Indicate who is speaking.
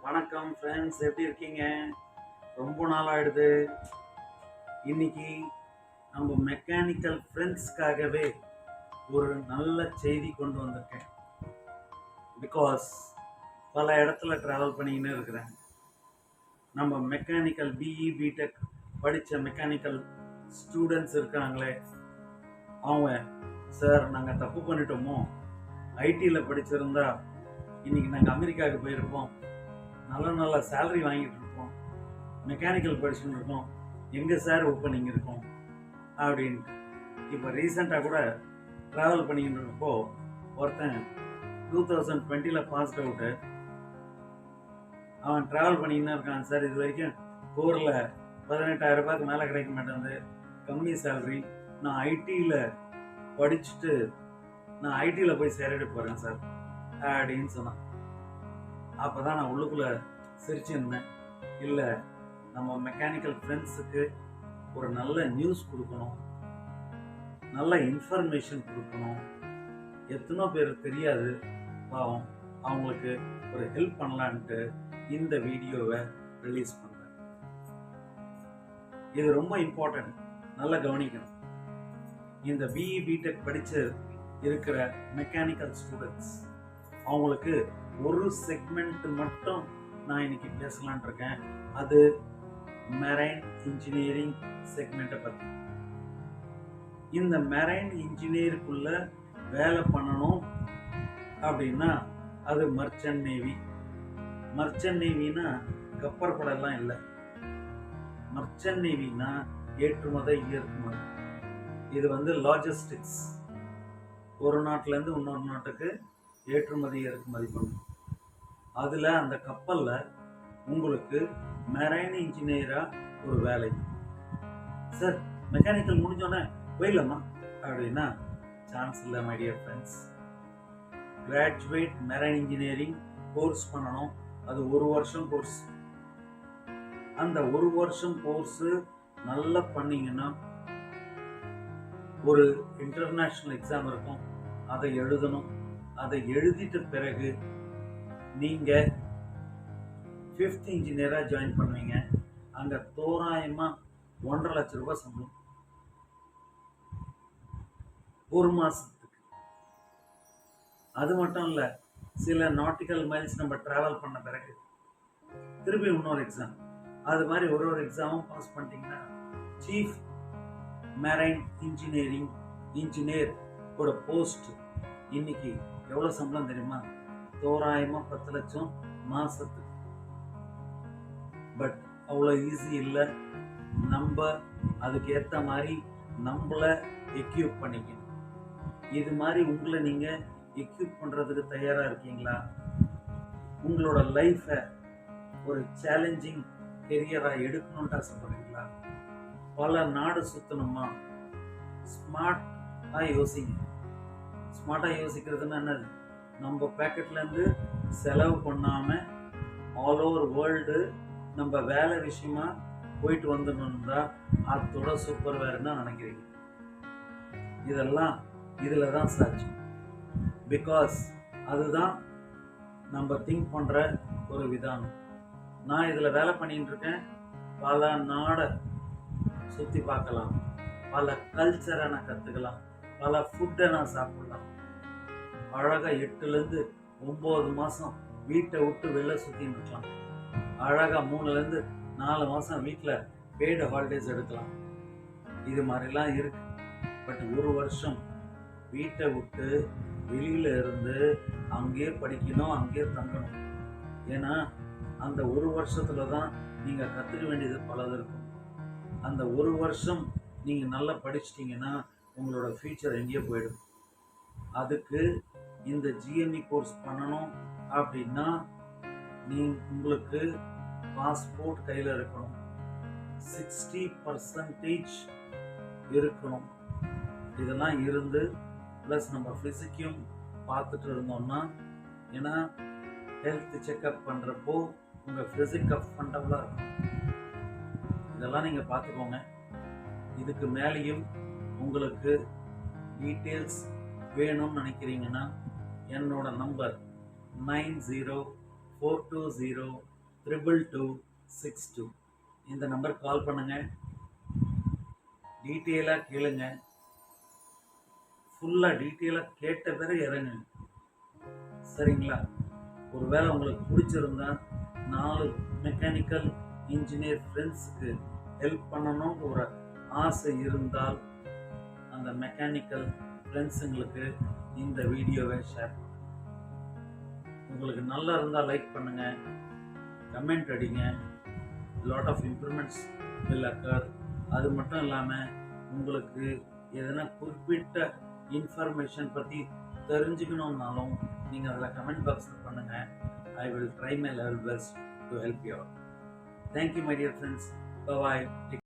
Speaker 1: வணக்கம் ஃப்ரெண்ட்ஸ், எப்படி இருக்கீங்க? ரொம்ப நாள் ஆயிடுது. இன்னைக்கு நம்ம மெக்கானிக்கல் ஃப்ரெண்ட்ஸ்க்காகவே ஒரு நல்ல செய்தி கொண்டு வந்திருக்கேன். பிகாஸ் பல இடத்துல ட்ராவல் பண்ணிக்கின்னு இருக்கிறேன். நம்ம மெக்கானிக்கல் பிஇ பிடெக் படித்த மெக்கானிக்கல் ஸ்டூடெண்ட்ஸ் இருக்காங்களே, அவங்க சார் நாங்கள் தப்பு பண்ணிட்டோமோ, ஐடியில் படிச்சிருந்தா இன்னைக்கு நாங்கள் அமெரிக்காவுக்கு போயிருப்போம், நல்ல நல்ல சேலரி வாங்கிட்டு இருக்கோம், மெக்கானிக்கல் படிச்சுட்டு இருக்கோம், எங்கே சார் ஓப்பனிங் இருக்கும் அப்படின்ட்டு. இப்போ ரீசெண்டாக கூட ட்ராவல் பண்ணிக்கிட்டு இருக்கப்போ ஒருத்தன் 2020 பாஸ்ட் அவுட்டு, அவன் ட்ராவல் பண்ணிக்கின்னு இருக்கான். சார் இது வரைக்கும் கோரில் 18,000 ரூபாய்க்கு மேலே கிடைக்க மாட்டேங்குது, கம்மி சேலரி, நான் ஐடியில் படிச்சுட்டு நான் ஐடியில் போய் சேரிட்டு போகிறேன் சார் அப்படின்னு சொன்னான். அப்போ தான் நான் உள்ளுக்குள்ளே சிரிச்சிருந்தேன். இல்லை, நம்ம மெக்கானிக்கல் ஃப்ரெண்ட்ஸுக்கு ஒரு நல்ல நியூஸ் கொடுக்கணும், நல்ல இன்ஃபர்மேஷன் கொடுக்கணும். எத்தனோ பேர் தெரியாது, பாவம், அவங்களுக்கு ஒரு ஹெல்ப் பண்ணலான்ட்டு இந்த வீடியோவை ரிலீஸ் பண்ணுறேன். இது ரொம்ப இம்பார்ட்டன்ட், நல்லா கவனிக்கணும். இந்த பிஇ பிடெக் படித்து இருக்கிற மெக்கானிக்கல் ஸ்டூடெண்ட்ஸ் அவங்களுக்கு ஒரு செக்மெண்ட் மட்டும் நான் இன்னைக்கு பேசலான் இருக்கேன். அது மெரைன் இன்ஜினியரிங் செக்மெண்ட்டை பற்றி. இந்த மெரைன் இன்ஜினியருக்குள்ள வேலை பண்ணணும் அப்படின்னா அது மர்ச்சன்ட் நேவி. மர்ச்சன்ட் நேவினா கப்பற்படெல்லாம் இல்லை. மர்ச்சன்ட் நேவினா ஏற்றுமதி இறக்குமதி. இது லாஜிஸ்டிக்ஸ். ஒரு நாட்டிலேருந்து இன்னொரு நாட்டுக்கு ஏற்றுமதி இறக்குமதி பண்ணும். அதில் அந்த கப்பலில் உங்களுக்கு மெரைன் இன்ஜினியராக ஒரு வேலை. சார் மெக்கானிக்கல் முடிஞ்சோடனே போயிடலாமா அப்படின்னா சான்ஸ் இல்லை my dear friends. Graduate marine engineering course பண்ணணும். அது 1 வருஷம் கோர்ஸ். அந்த 1 வருஷம் கோர்ஸு நல்லா பண்ணீங்கன்னா ஒரு இன்டர்நேஷ்னல் எக்ஸாம் இருக்கும், அதை எழுதணும். அதை எழுதிட்ட பிறகு நீங்கள் 5th இன்ஜினியராக ஜாயின் பண்ணுவீங்க. அங்கே தோராயமாக 1.5 லட்ச ரூபாய் சம்பளம் ஒரு மாதத்துக்கு. அது மட்டும் இல்லை, சில நாட்டிக்கல் மைல்ஸ் நம்ம ட்ராவல் பண்ண பிறகு திருப்பி இன்னொரு எக்ஸாம். அது மாதிரி ஒரு எக்ஸாமும் பாஸ் பண்ணிட்டீங்கன்னா சீஃப் மெரைன் இன்ஜினியர் ஒரு போஸ்ட் இன்னைக்கு எவ்வளோ சம்பளம் தெரியுமா? தோராயமாக 10 லட்சம் மாதத்துக்கு. பட் அவ்வளோ ஈஸி இல்லை. நம்ம அதுக்கு ஏற்ற மாதிரி நம்மளை எக்யூப் பண்ணிக்கணும். இது மாதிரி உங்களை நீங்கள் எக்யூப் பண்ணுறதுக்கு தயாராக இருக்கீங்களா? உங்களோட லைஃப்பை ஒரு சேலஞ்சிங் கெரியராக எடுக்கணுன்ட்டு ஆசைப்படுறீங்களா? பல நாடு சுற்றணுமா? ஸ்மார்ட்டாக யோசிங்க. ஸ்மார்ட்டாக யோசிக்கிறதுன்னா என்னது? நம்ம பேக்கெட்லேருந்து செலவு பண்ணாமல் ஆல் ஓவர் வேர்ல்டு நம்ம வேலை விஷயமா போயிட்டு வந்துடணுன்னா அதோட சூப்பர் வேறுன்னா நினைக்கிறீங்க. இதெல்லாம் இதில் தான் சாட்சி. பிகாஸ் அதுதான் நம்ம திங்க் பண்ணுற ஒரு விதானம். நான் இதில் வேலை பண்ணிட்டு இருக்கேன். பல நாடை சுற்றி பார்க்கலாம், பல கல்ச்சரை நான் கற்றுக்கலாம், பல ஃபுட்டை நான் சாப்பிடலாம். அழகாக 8லேருந்து 9 மாதம் வீட்டை விட்டு வெளில சுற்றின்னு இருக்கலாம். அழகாக 3லேருந்து 4 மாதம் வீட்டில் பெய்டு ஹாலிடேஸ் எடுக்கலாம். இது மாதிரிலாம் இருக்கு. பட் 1 வருஷம் வீட்டை விட்டு வெளியில் இருந்து அங்கேயே படிக்கணும், அங்கேயே தங்கணும். ஏன்னா அந்த 1 வருஷத்தில் தான் நீங்கள் கற்றுக்க வேண்டியது பலது இருக்கும். அந்த 1 வருஷம் நீங்கள் நல்லா படிச்சிட்டிங்கன்னா உங்களோட ஃபியூச்சர் எங்கேயோ போயிடும். அதுக்கு இந்த ஜிஎம்இ கோர்ஸ் பண்ணணும் அப்படின்னா உங்களுக்கு பாஸ்போர்ட் கையில் இருக்கணும், 60% இருக்கணும். இதெல்லாம் இருந்து ப்ளஸ் நம்ம ஃபிசிக்கையும் பார்த்துட்டு இருந்தோம்னா, ஏன்னா ஹெல்த் செக்கப் பண்ணுறப்போ உங்கள் ஃபிசிக் கம்ஃபர்டபுளாக இருக்கும். இதெல்லாம் நீங்கள் பார்த்துக்கோங்க. இதுக்கு மேலேயும் உங்களுக்கு டீட்டெயில்ஸ் வேணும்னு நினைக்கிறீங்கன்னா என்னோட நம்பர் 904202 2262. இந்த நம்பர் கால் பண்ணுங்கள், டீட்டெயிலாக கேளுங்க. ஃபுல்லாக டீட்டெயிலாக கேட்ட பிறகு இறங்குங்க. சரிங்களா? ஒருவேளை உங்களுக்கு பிடிச்சிருந்தா 4 மெக்கானிக்கல் இன்ஜினியர் ஃப்ரெண்ட்ஸுக்கு ஹெல்ப் பண்ணணும்னு ஒரு ஆசை இருந்தால் அந்த மெக்கானிக்கல் ஃப்ரெண்ட்ஸுங்களுக்கு இந்த வீடியோவை ஷேர் பண்ணுங்க. உங்களுக்கு நல்லா இருந்தால் லைக் பண்ணுங்கள், கமெண்ட் அடிங்க. Lot of improvements will occur. அது மட்டும் இல்லாமல் உங்களுக்கு எதனா குறிப்பிட்ட இன்ஃபர்மேஷன் பற்றி தெரிஞ்சுக்கணுன்னாலும் நீங்கள் அதில் கமெண்ட் பாக்ஸில் பண்ணுங்கள். I will try my level best to help you. Thank you my dear friends. Bye.